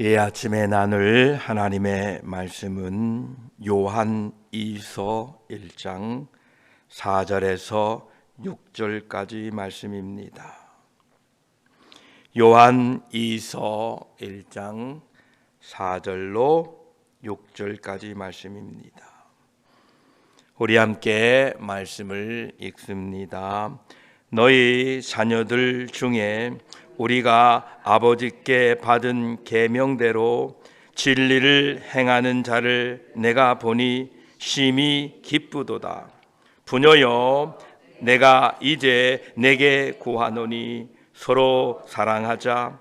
이 아침에 나눌 하나님의 말씀은 요한 2서 1장 4절에서 6절까지 말씀입니다. 요한 2서 1장 4절로 6절까지 말씀입니다. 우리 함께 말씀을 읽습니다. 너희 자녀들 중에 우리가 아버지께 받은 계명대로 진리를 행하는 자를 내가 보니 심히 기쁘도다. 부녀여, 내가 이제 내게 구하노니 서로 사랑하자.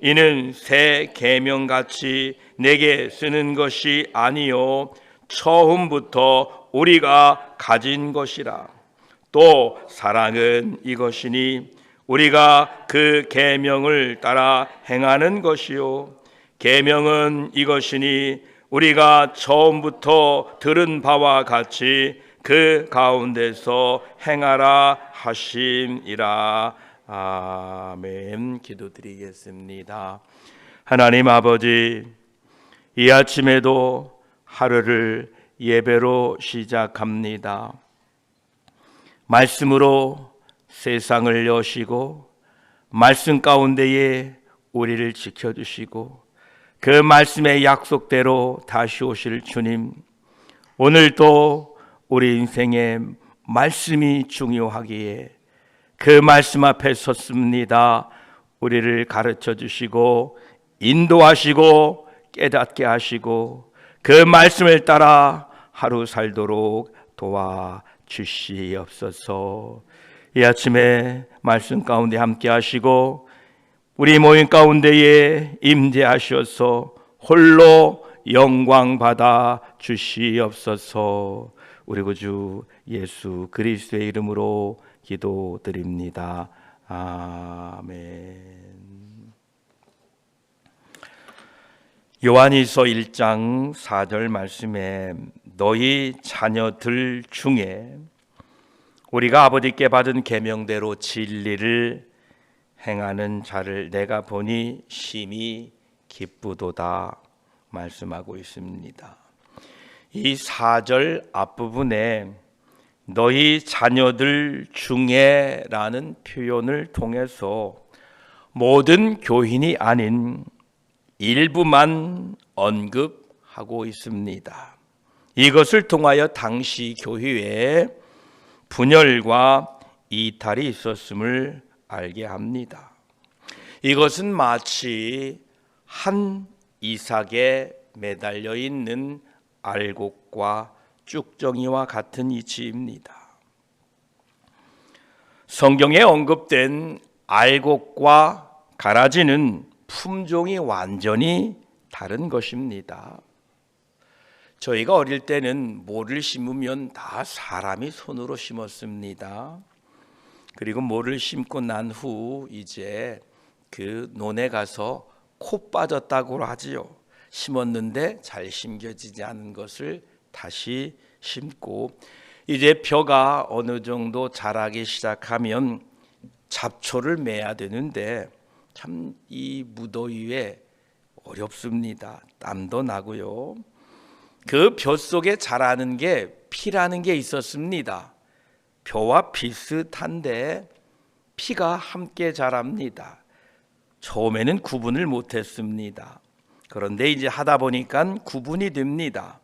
이는 새 계명같이 내게 쓰는 것이 아니요 처음부터 우리가 가진 것이라. 또 사랑은 이것이니 우리가 그 계명을 따라 행하는 것이요 계명은 이것이니 우리가 처음부터 들은 바와 같이 그 가운데서 행하라 하심이라. 아멘. 기도드리겠습니다. 하나님 아버지, 이 아침에도 하루를 예배로 시작합니다. 말씀으로 세상을 여시고 말씀 가운데에 우리를 지켜주시고 그 말씀의 약속대로 다시 오실 주님, 오늘도 우리 인생에 말씀이 중요하기에 그 말씀 앞에 섰습니다. 우리를 가르쳐 주시고 인도하시고 깨닫게 하시고 그 말씀을 따라 하루 살도록 도와주시옵소서. 이 아침에 말씀 가운데 함께 하시고 우리 모임 가운데에 임재하셔서 홀로 영광 받아 주시옵소서. 우리 구주 예수 그리스도의 이름으로 기도드립니다. 아멘. 요한일서 1장 4절 말씀에 너희 자녀들 중에 우리가 아버지께 받은 계명대로 진리를 행하는 자를 내가 보니 심히 기쁘도다 말씀하고 있습니다. 이 4절 앞부분에 너희 자녀들 중에 라는 표현을 통해서 모든 교인이 아닌 일부만 언급하고 있습니다. 이것을 통하여 당시 교회에 분열과 이탈이 있었음을 알게 합니다. 이것은 마치 한 이삭에 매달려 있는 알곡과 쭉정이와 같은 이치입니다. 성경에 언급된 알곡과 가라지는 품종이 완전히 다른 것입니다. 저희가 어릴 때는 모를 심으면 다 사람이 손으로 심었습니다. 그리고 모를 심고 난 후 이제 그 논에 가서 코 빠졌다고 하지요. 심었는데 잘 심겨지지 않은 것을 다시 심고 이제 벼가 어느 정도 자라기 시작하면 잡초를 매야 되는데 참 이 무더위에 어렵습니다. 땀도 나고요. 그 벼 속에 자라는 게 피라는 게 있었습니다. 벼와 비슷한데 피가 함께 자랍니다. 처음에는 구분을 못했습니다. 그런데 이제 하다 보니까 구분이 됩니다.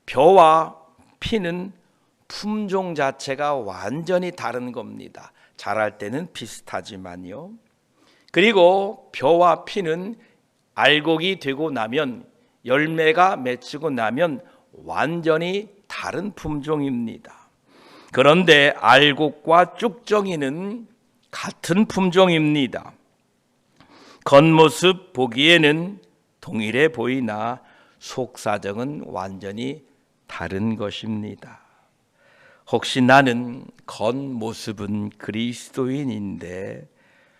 벼와 피는 품종 자체가 완전히 다른 겁니다. 자랄 때는 비슷하지만요. 그리고 벼와 피는 알곡이 되고 나면 열매가 맺히고 나면 완전히 다른 품종입니다. 그런데 알곡과 쭉정이는 같은 품종입니다. 겉모습 보기에는 동일해 보이나 속사정은 완전히 다른 것입니다. 혹시 나는 겉모습은 그리스도인인데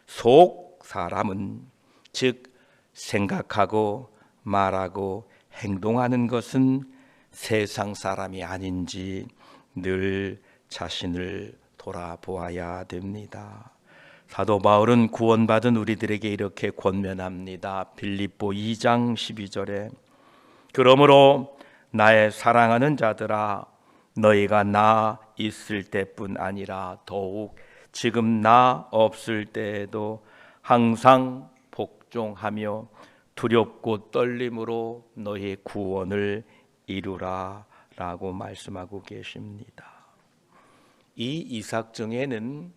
속 사람은 즉 생각하고 말하고 행동하는 것은 세상 사람이 아닌지 늘 자신을 돌아보아야 됩니다. 사도 바울은 구원받은 우리들에게 이렇게 권면합니다. 빌립보 2장 12절에 그러므로 나의 사랑하는 자들아 너희가 나 있을 때뿐 아니라 더욱 지금 나 없을 때에도 항상 복종하며 두렵고 떨림으로 너희 구원을 이루라 라고 말씀하고 계십니다. 이 이삭정에는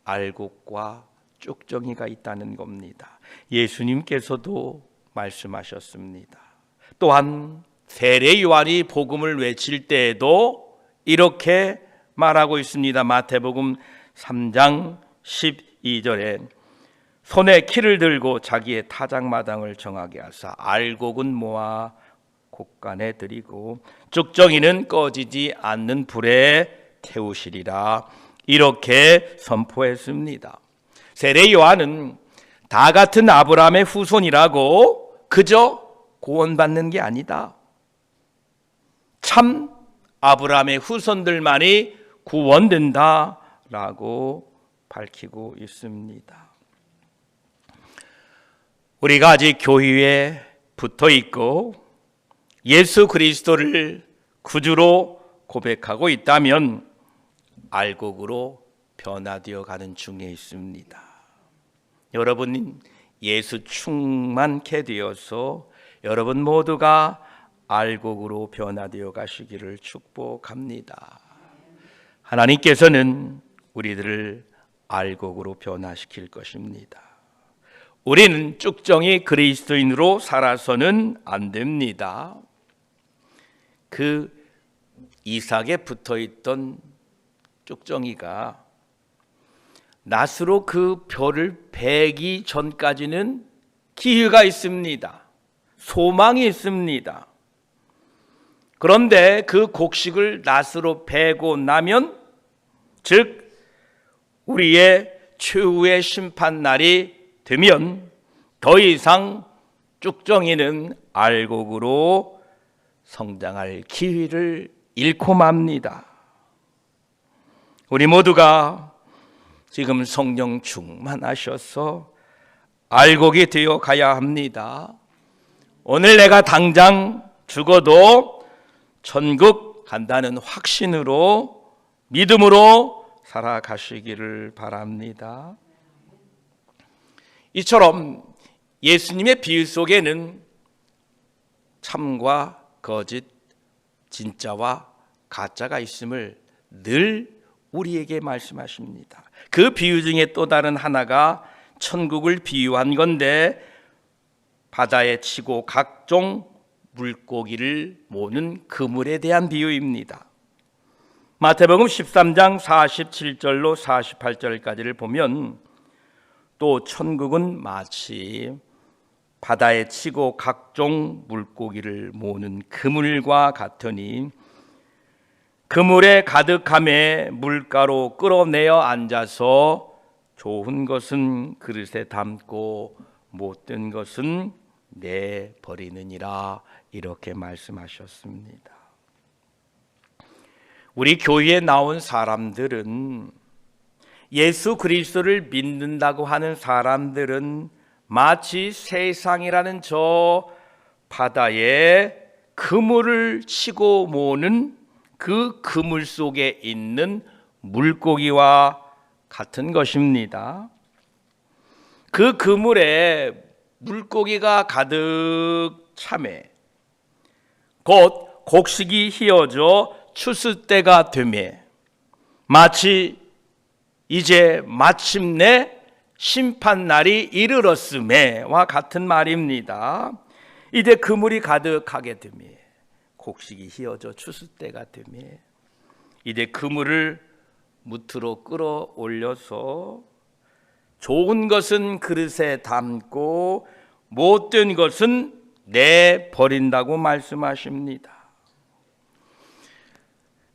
알곡과 쭉정이가 있다는 겁니다. 예수님께서도 말씀하셨습니다. 또한 세례 요한이 복음을 외칠 때에도 이렇게 말하고 있습니다. 마태복음 3장 12절에 손에 키를 들고 자기의 타작마당을 정하게 하사 알곡은 모아 곳간에 들이고 쭉정이는 꺼지지 않는 불에 태우시리라 이렇게 선포했습니다. 세례 요한은 다 같은 아브라함의 후손이라고 그저 구원받는 게 아니다. 참 아브라함의 후손들만이 구원된다라고 밝히고 있습니다. 우리가 아직 교회에 붙어 있고 예수 그리스도를 구주로 고백하고 있다면 알곡으로 변화되어 가는 중에 있습니다. 여러분 예수 충만케 되어서 여러분 모두가 알곡으로 변화되어 가시기를 축복합니다. 하나님께서는 우리들을 알곡으로 변화시킬 것입니다. 우리는 쭉정이 그리스도인으로 살아서는 안 됩니다. 그 이삭에 붙어있던 쭉정이가 낫으로 그 벼를 베기 전까지는 기회가 있습니다. 소망이 있습니다. 그런데 그 곡식을 낫으로 베고 나면 즉 우리의 최후의 심판날이 되면 더 이상 쭉정이는 알곡으로 성장할 기회를 잃고 맙니다. 우리 모두가 지금 성령 충만하셔서 알곡이 되어 가야 합니다. 오늘 내가 당장 죽어도 천국 간다는 확신으로 믿음으로 살아가시기를 바랍니다. 이처럼 예수님의 비유 속에는 참과 거짓, 진짜와 가짜가 있음을 늘 우리에게 말씀하십니다. 그 비유 중에 또 다른 하나가 천국을 비유한 건데 바다에 치고 각종 물고기를 모는 그물에 대한 비유입니다. 마태복음 13장 47절로 48절까지를 보면 또 천국은 마치 바다에 치고 각종 물고기를 모는 그물과 같으니 그물에 가득함에 물가로 끌어내어 앉아서 좋은 것은 그릇에 담고 못된 것은 내버리느니라 이렇게 말씀하셨습니다. 우리 교회에 나온 사람들은 예수 그리스도를 믿는다고 하는 사람들은 마치 세상이라는 저 바다에 그물을 치고 모는 그 그물 속에 있는 물고기와 같은 것입니다. 그 그물에 물고기가 가득 차매 곧 곡식이 휘어져 추수 때가 되매 마치 이제 마침내 심판날이 이르렀음에와 같은 말입니다. 이제 그물이 가득하게 되매 곡식이 휘어져 추수 때가 되매 이제 그물을 무트로 끌어올려서 좋은 것은 그릇에 담고 못된 것은 내버린다고 말씀하십니다.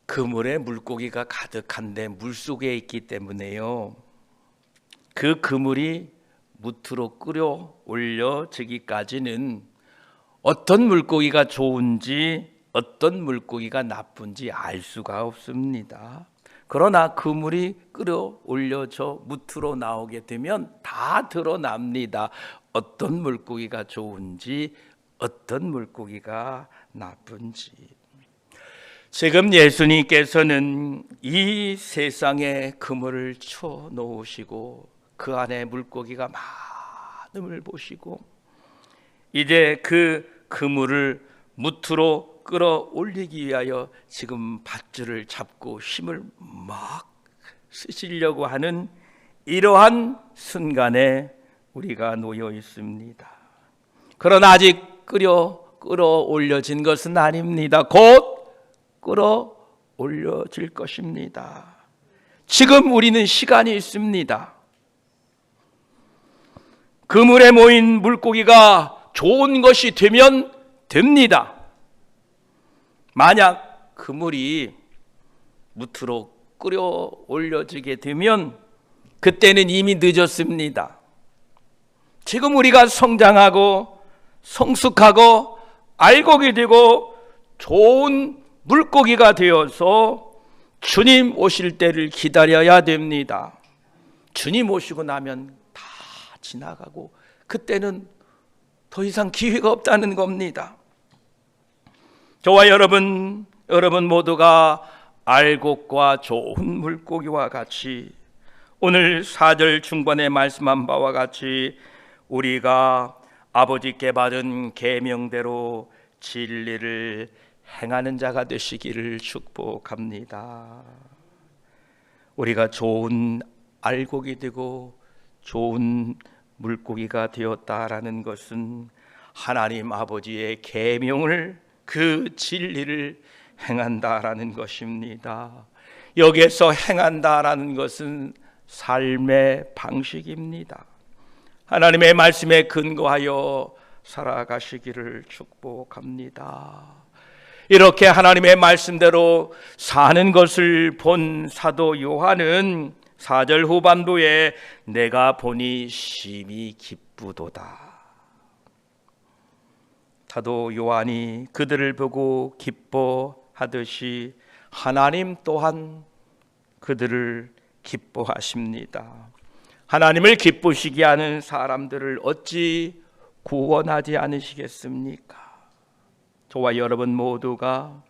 그물에 물고기가 가득한데 물속에 있기 때문에요. 그 그물이 무트로 끌어 올려지기까지는 어떤 물고기가 좋은지 어떤 물고기가 나쁜지 알 수가 없습니다. 그러나 그물이 끌어올려져 무트로 나오게 되면 다 드러납니다. 어떤 물고기가 좋은지, 어떤 물고기가 나쁜지. 지금 예수님께서는 이 세상에 그물을 쳐 놓으시고 그 안에 물고기가 많음을 보시고 이제 그 그물을 무트로 끌어올리기 위하여 지금 밧줄을 잡고 힘을 막 쓰시려고 하는 이러한 순간에 우리가 놓여 있습니다. 그러나 아직 끌어올려진 것은 아닙니다. 곧 끌어올려질 것입니다. 지금 우리는 시간이 있습니다. 그물에 모인 물고기가 좋은 것이 되면 됩니다. 만약 그물이 무트로 끌어올려지게 되면 그때는 이미 늦었습니다. 지금 우리가 성장하고 성숙하고 알곡이 되고 좋은 물고기가 되어서 주님 오실 때를 기다려야 됩니다. 주님 오시고 나면 다 지나가고 그때는 더 이상 기회가 없다는 겁니다. 저와 여러분 모두가 알곡과 좋은 물고기와 같이 오늘 4절 중반에 말씀한 바와 같이 우리가 아버지께 받은 계명대로 진리를 행하는 자가 되시기를 축복합니다. 우리가 좋은 알곡이 되고 좋은 물고기가 되었다라는 것은 하나님 아버지의 계명을 그 진리를 행한다라는 것입니다. 여기에서 행한다라는 것은 삶의 방식입니다. 하나님의 말씀에 근거하여 살아가시기를 축복합니다. 이렇게 하나님의 말씀대로 사는 것을 본 사도 요한은 4절 후반부에 내가 보니 심히 기쁘도다. 사도 요한이 그들을 보고 기뻐하듯이 하나님 또한 그들을 기뻐하십니다. 하나님을 기쁘시게 하는 사람들을 어찌 구원하지 않으시겠습니까? 저와 여러분 모두가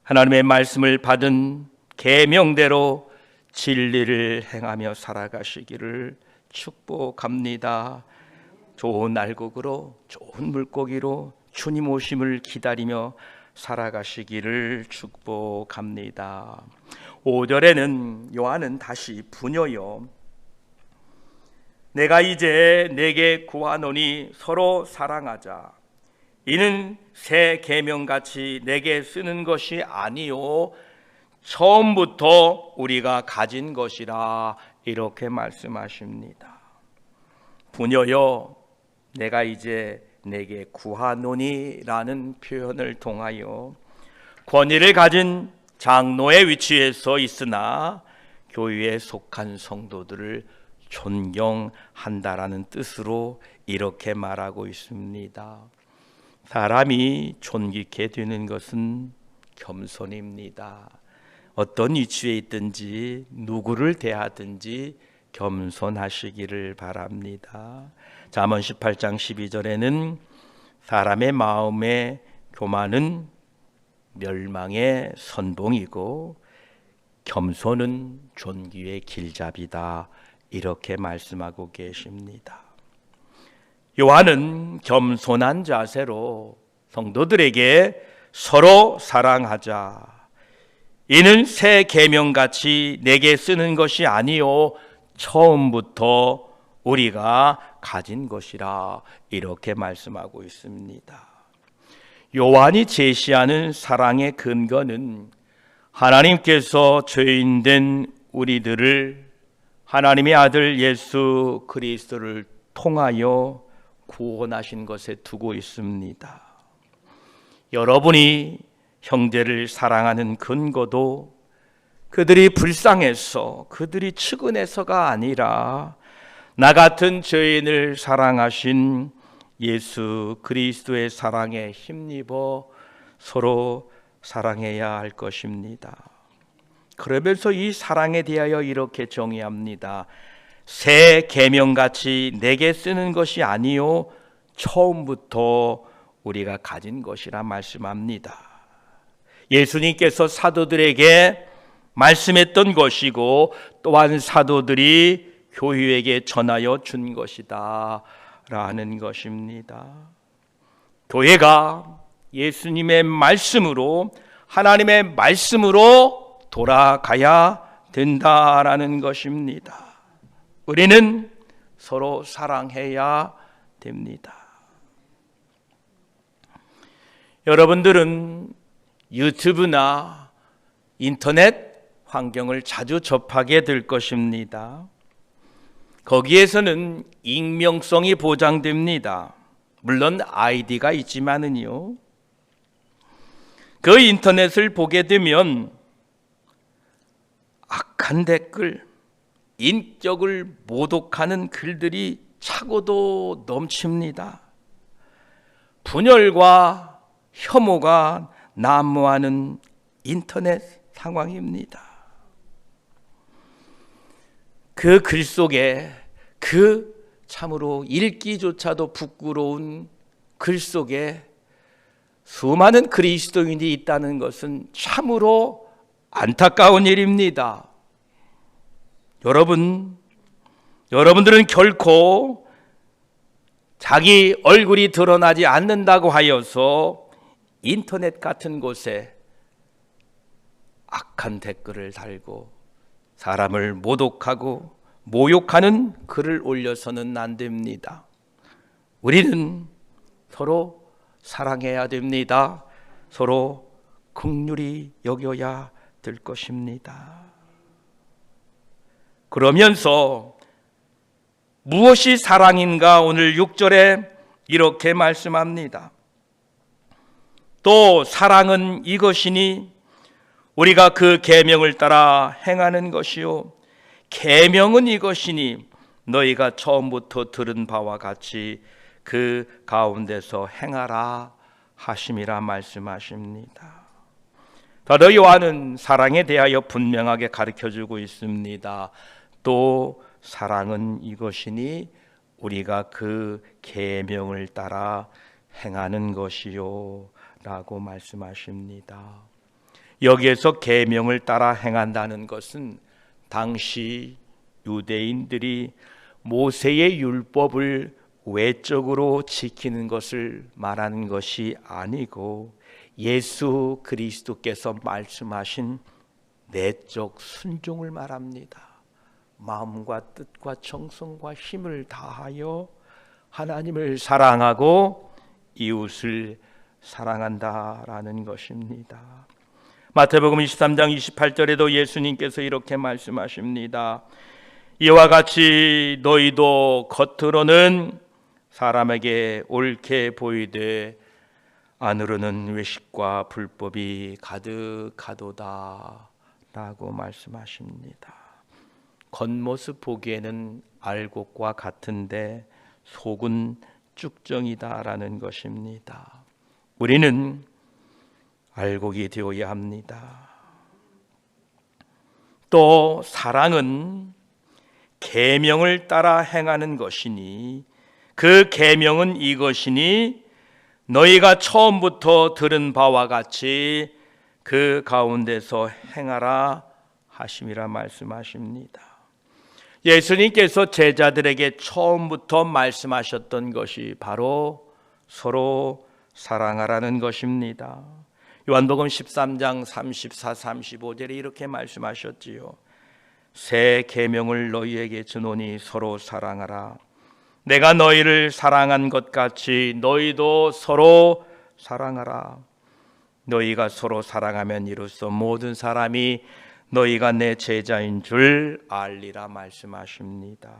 하나님의 말씀을 받은 계명대로 진리를 행하며 살아가시기를 축복합니다. 좋은 알곡으로 좋은 물고기로 주님 오심을 기다리며 살아가시기를 축복합니다. 5절에는 요한은 다시 부녀여 내가 이제 내게 구하노니 서로 사랑하자. 이는 새 계명같이 내게 쓰는 것이 아니요 처음부터 우리가 가진 것이라 이렇게 말씀하십니다. 부녀여 내가 이제 내게 구하노니라는 표현을 통하여 권위를 가진 장로의 위치에 서 있으나 교회에 속한 성도들을 존경한다라는 뜻으로 이렇게 말하고 있습니다. 사람이 존귀케 되는 것은 겸손입니다. 어떤 위치에 있든지 누구를 대하든지 겸손하시기를 바랍니다. 잠언 18장 12절에는 사람의 마음의 교만은 멸망의 선봉이고 겸손은 존귀의 길잡이다 이렇게 말씀하고 계십니다. 요한은 겸손한 자세로 성도들에게 서로 사랑하자. 이는 새 계명같이 내게 쓰는 것이 아니요 처음부터 우리가 가진 것이라 이렇게 말씀하고 있습니다. 요한이 제시하는 사랑의 근거는 하나님께서 죄인된 우리들을 하나님의 아들 예수 그리스도를 통하여 구원하신 것에 두고 있습니다. 여러분이 형제를 사랑하는 근거도 그들이 불쌍해서 그들이 측은해서가 아니라 나 같은 죄인을 사랑하신 예수 그리스도의 사랑에 힘입어 서로 사랑해야 할 것입니다. 그러면서 이 사랑에 대하여 이렇게 정의합니다. 새 계명같이 내게 쓰는 것이 아니요 처음부터 우리가 가진 것이라 말씀합니다. 예수님께서 사도들에게 말씀했던 것이고 또한 사도들이 교회에게 전하여 준 것이다 라는 것입니다. 교회가 예수님의 말씀으로, 하나님의 말씀으로 돌아가야 된다라는 것입니다. 우리는 서로 사랑해야 됩니다. 여러분들은 유튜브나 인터넷 환경을 자주 접하게 될 것입니다. 거기에서는 익명성이 보장됩니다. 물론 아이디가 있지만은요. 그 인터넷을 보게 되면 악한 댓글, 인격을 모독하는 글들이 차고도 넘칩니다. 분열과 혐오가 난무하는 인터넷 상황입니다. 그 글 속에, 그 참으로 읽기조차도 부끄러운 글 속에 수많은 그리스도인이 있다는 것은 참으로 안타까운 일입니다. 여러분들은 결코 자기 얼굴이 드러나지 않는다고 하여서 인터넷 같은 곳에 악한 댓글을 달고 사람을 모독하고 모욕하는 글을 올려서는 안 됩니다. 우리는 서로 사랑해야 됩니다. 서로 긍휼히 여겨야 될 것입니다. 그러면서 무엇이 사랑인가 오늘 6절에 이렇게 말씀합니다. 또 사랑은 이것이니 우리가 그 계명을 따라 행하는 것이요 계명은 이것이니 너희가 처음부터 들은 바와 같이 그 가운데서 행하라 하심이라 말씀하십니다. 사도 요한은 사랑에 대하여 분명하게 가르쳐주고 있습니다. 또 사랑은 이것이니 우리가 그 계명을 따라 행하는 것이요 라고 말씀하십니다. 여기에서 계명을 따라 행한다는 것은 당시 유대인들이 모세의 율법을 외적으로 지키는 것을 말하는 것이 아니고 예수 그리스도께서 말씀하신 내적 순종을 말합니다. 마음과 뜻과 정성과 힘을 다하여 하나님을 사랑하고 이웃을 사랑한다라는 것입니다. 마태복음 23장 28절에도 예수님께서 이렇게 말씀하십니다. 이와 같이 너희도 겉으로는 사람에게 옳게 보이되 안으로는 외식과 불법이 가득하도다 라고 말씀하십니다. 겉모습 보기에는 알곡과 같은데 속은 쭉정이다라는 것입니다. 우리는 알곡이 되어야 합니다. 또 사랑은 계명을 따라 행하는 것이니 그 계명은 이것이니 너희가 처음부터 들은 바와 같이 그 가운데서 행하라 하심이라 말씀하십니다. 예수님께서 제자들에게 처음부터 말씀하셨던 것이 바로 서로 사랑하라는 것입니다. 요한복음 13장 34, 35절에 이렇게 말씀하셨지요. 새 계명을 너희에게 주노니 서로 사랑하라. 내가 너희를 사랑한 것 같이 너희도 서로 사랑하라. 너희가 서로 사랑하면 이로써 모든 사람이 너희가 내 제자인 줄 알리라 말씀하십니다.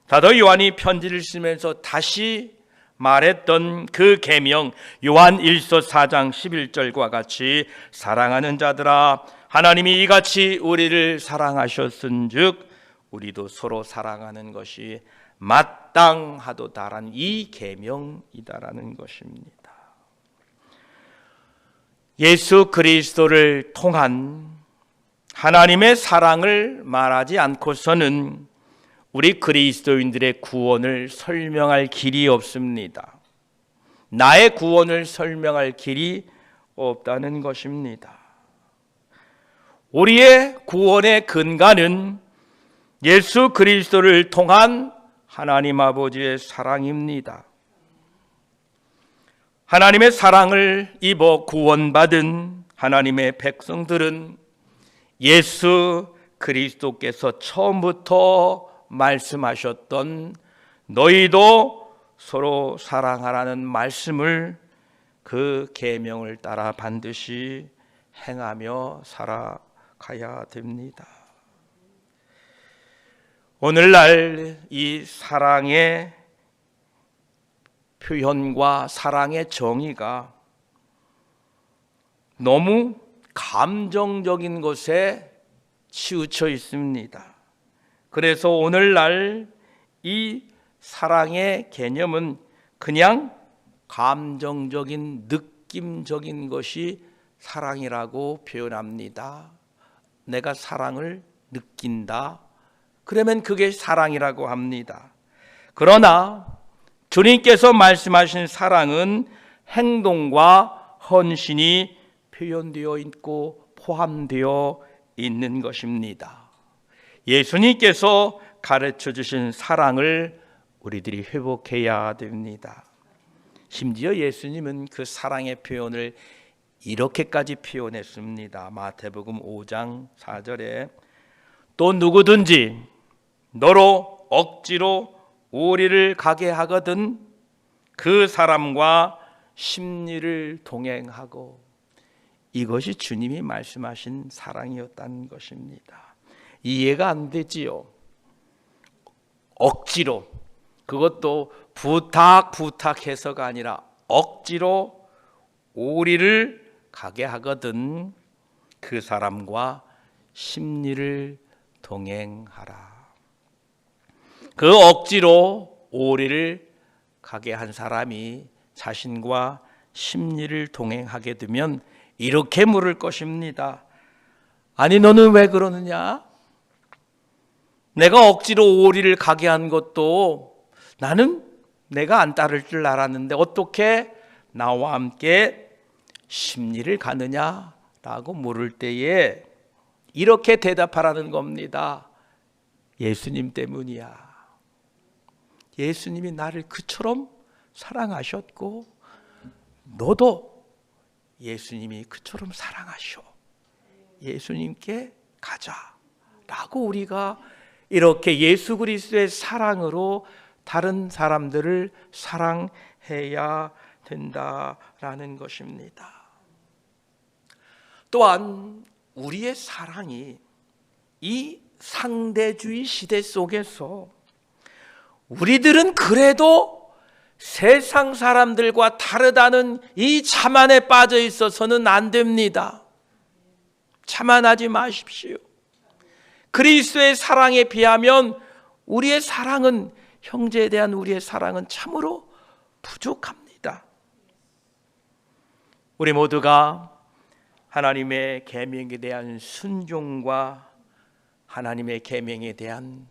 사도 요한이 편지를 쓰면서 다시 말했던 그 계명, 요한 1서 4장 11절과 같이 사랑하는 자들아 하나님이 이같이 우리를 사랑하셨은즉 우리도 서로 사랑하는 것이 마땅하도다라는 이 계명이다라는 것입니다. 예수 그리스도를 통한 하나님의 사랑을 말하지 않고서는 우리 그리스도인들의 구원을 설명할 길이 없습니다. 나의 구원을 설명할 길이 없다는 것입니다. 우리의 구원의 근간은 예수 그리스도를 통한 하나님 아버지의 사랑입니다. 하나님의 사랑을 입어 구원받은 하나님의 백성들은 예수 그리스도께서 처음부터 말씀하셨던 너희도 서로 사랑하라는 말씀을 그 계명을 따라 반드시 행하며 살아가야 됩니다. 오늘날 이 사랑의 표현과 사랑의 정의가 너무 감정적인 것에 치우쳐 있습니다. 그래서 오늘날 이 사랑의 개념은 그냥 감정적인 느낌적인 것이 사랑이라고 표현합니다. 내가 사랑을 느낀다. 그러면 그게 사랑이라고 합니다. 그러나 주님께서 말씀하신 사랑은 행동과 헌신이 표현되어 있고 포함되어 있는 것입니다. 예수님께서 가르쳐 주신 사랑을 우리들이 회복해야 됩니다. 심지어 예수님은 그 사랑의 표현을 이렇게까지 표현했습니다. 마태복음 5장 4절에 또 누구든지 너로 억지로 오리를 가게 하거든 그 사람과 심리를 동행하고, 이것이 주님이 말씀하신 사랑이었다는 것입니다. 이해가 안 되지요. 억지로, 그것도 부탁해서가 아니라 억지로 오리를 가게 하거든 그 사람과 심리를 동행하라. 그 억지로 오리를 가게 한 사람이 자신과 심리를 동행하게 되면 이렇게 물을 것입니다. 아니 너는 왜 그러느냐? 내가 억지로 오리를 가게 한 것도 나는 내가 안 따를 줄 알았는데 어떻게 나와 함께 심리를 가느냐라고 물을 때에 이렇게 대답하라는 겁니다. 예수님 때문이야. 예수님이 나를 그처럼 사랑하셨고 너도 예수님이 그처럼 사랑하셔. 예수님께 가자라고 우리가 이렇게 예수 그리스도의 사랑으로 다른 사람들을 사랑해야 된다라는 것입니다. 또한 우리의 사랑이 이 상대주의 시대 속에서 우리들은 그래도 세상 사람들과 다르다는 이 자만에 빠져 있어서는 안 됩니다. 자만하지 마십시오. 그리스도의 사랑에 비하면 우리의 사랑은, 형제에 대한 우리의 사랑은 참으로 부족합니다. 우리 모두가 하나님의 계명에 대한 순종과 하나님의 계명에 대한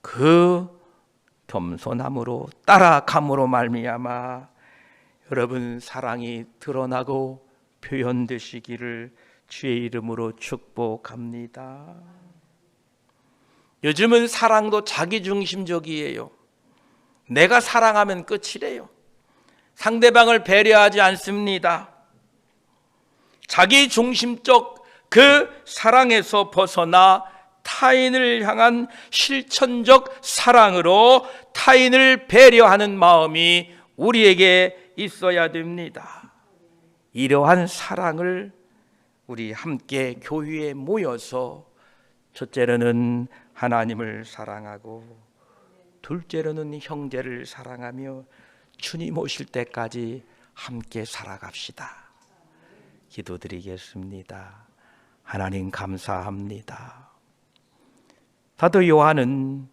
그 겸손함으로 따라감으로 말미암아 여러분 사랑이 드러나고 표현되시기를 주의 이름으로 축복합니다. 요즘은 사랑도 자기중심적이에요. 내가 사랑하면 끝이래요. 상대방을 배려하지 않습니다. 자기중심적 그 사랑에서 벗어나 타인을 향한 실천적 사랑으로 타인을 배려하는 마음이 우리에게 있어야 됩니다. 이러한 사랑을 우리 함께 교회에 모여서 첫째로는 하나님을 사랑하고 둘째로는 형제를 사랑하며 주님 오실 때까지 함께 살아갑시다. 기도드리겠습니다. 하나님 감사합니다. 사도 요한은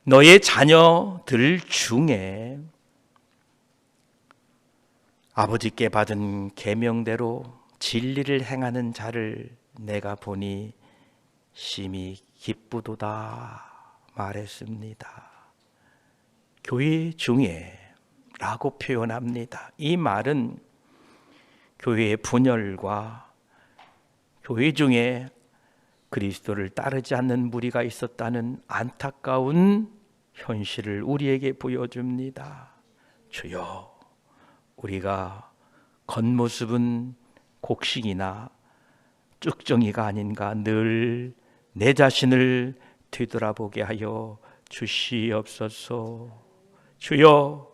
너의 자녀들 중에 아버지께 받은 계명대로 진리를 행하는 자를 내가 보니 심히 기쁘도다 말했습니다. 교회 중에 라고 표현합니다. 이 말은 교회의 분열과 교회 중에 그리스도를 따르지 않는 무리가 있었다는 안타까운 현실을 우리에게 보여줍니다. 주여, 우리가 겉모습은 곡식이나 쭉정이가 아닌가 늘 내 자신을 되돌아보게 하여 주시옵소서. 주여,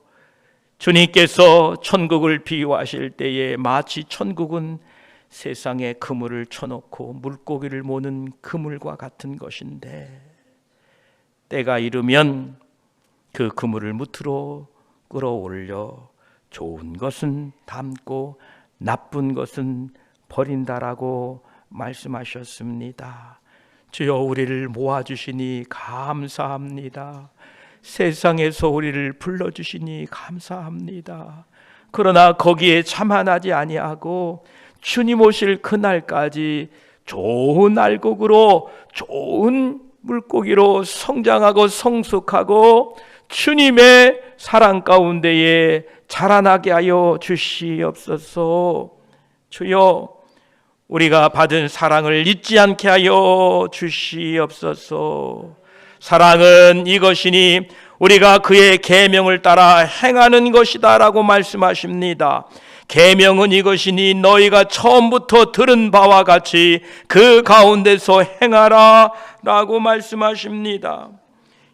주님께서 천국을 비유하실 때에 마치 천국은 세상에 그물을 쳐놓고 물고기를 모는 그물과 같은 것인데, 때가 이르면 그 그물을 무트로 끌어올려 좋은 것은 담고 나쁜 것은 버린다라고 말씀하셨습니다. 주여, 우리를 모아주시니 감사합니다. 세상에서 우리를 불러주시니 감사합니다. 그러나 거기에 자만하지 아니하고 주님 오실 그날까지 좋은 알곡으로, 좋은 물고기로 성장하고 성숙하고 주님의 사랑 가운데에 자라나게 하여 주시옵소서. 주여, 우리가 받은 사랑을 잊지 않게 하여 주시옵소서. 사랑은 이것이니 우리가 그의 계명을 따라 행하는 것이다 라고 말씀하십니다. 계명은 이것이니 너희가 처음부터 들은 바와 같이 그 가운데서 행하라 라고 말씀하십니다.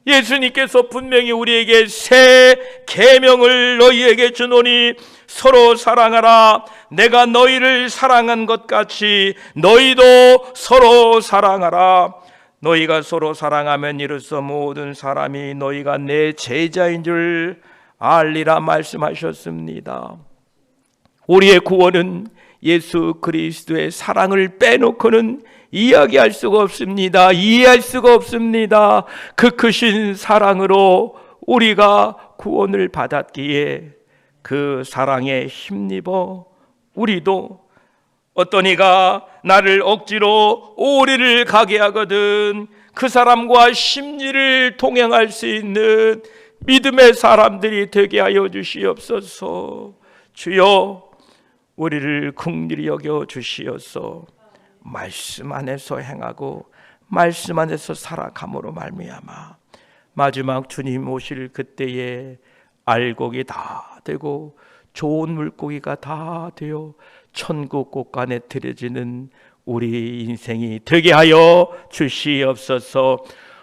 예수님께서 분명히 우리에게 새 계명을 너희에게 주노니 서로 사랑하라. 내가 너희를 사랑한 것 같이 너희도 서로 사랑하라. 너희가 서로 사랑하면 이로써 모든 사람이 너희가 내 제자인 줄 알리라 말씀하셨습니다. 우리의 구원은 예수 그리스도의 사랑을 빼놓고는 이야기할 수가 없습니다. 이해할 수가 없습니다. 그 크신 사랑으로 우리가 구원을 받았기에 그 사랑에 힘입어 우리도 어떤 이가 나를 억지로 오리를 가게 하거든 그 사람과 심리를 동행할 수 있는 믿음의 사람들이 되게 하여 주시옵소서. 주여, 우리를 긍휼히 여겨 주시옵소서. 말씀 안에서 행하고 말씀 안에서 살아감으로 말미암아 마지막 주님 오실 그때에 알곡이 다 되고 좋은 물고기가 다 되어 천국 곳간에 들여지는 우리 인생이 되게 하여 주시옵소서.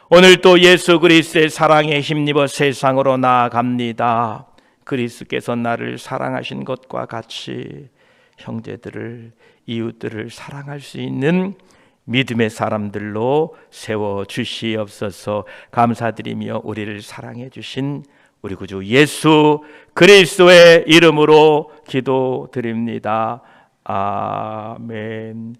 오늘도 예수 그리스도의 사랑에 힘입어 세상으로 나아갑니다. 그리스도께서 나를 사랑하신 것과 같이 형제들을, 이웃들을 사랑할 수 있는 믿음의 사람들로 세워 주시옵소서. 감사드리며 우리를 사랑해 주신 우리 구주 예수 그리스도의 이름으로 기도드립니다. 아멘.